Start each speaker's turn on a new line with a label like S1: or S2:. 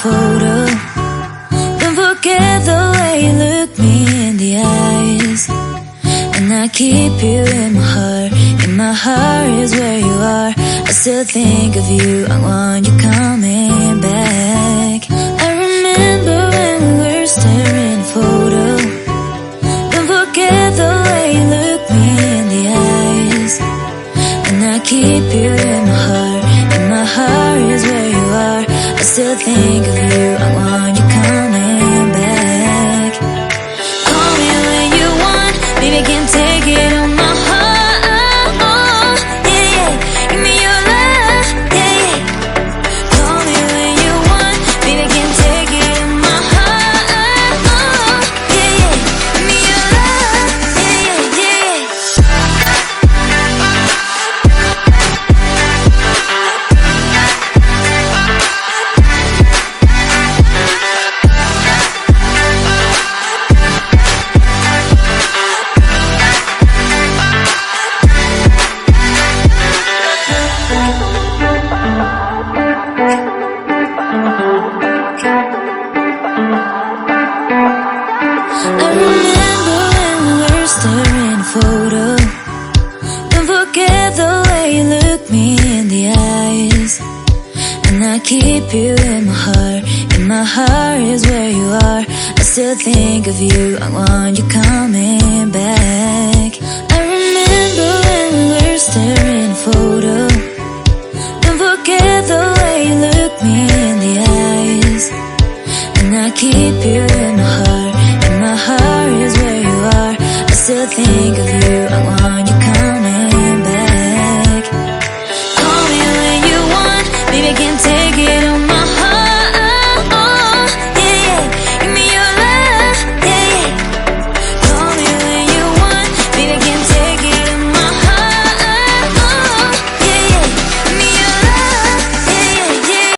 S1: photo. Don't forget the way you look me in the eyes. And I keep you in my heart. In my heart is where you are. I still think of you, I want you coming back. I remember when we were staring photo. Don't forget the way you look me in the eyes. And I keep you in my heart. In my heart is where you are. I still think of you, I want you coming back. Call me when you want, baby, I can't take it on my heart. Yeah, yeah, give me your love, yeah, yeah. Call me when you want, baby, I can't take it on my heart. Yeah, yeah, give me your love, yeah, yeah, yeah. I remember when we were staring photo. Don't forget the way you look me in the eyes. And I keep you in my heart. In my heart is where you are. I still think of you, I want you coming back. I remember when we were staring photo. Don't forget the way you look me in the eyes. And I keep you in my heart. In my heart is where you are. I still think of you.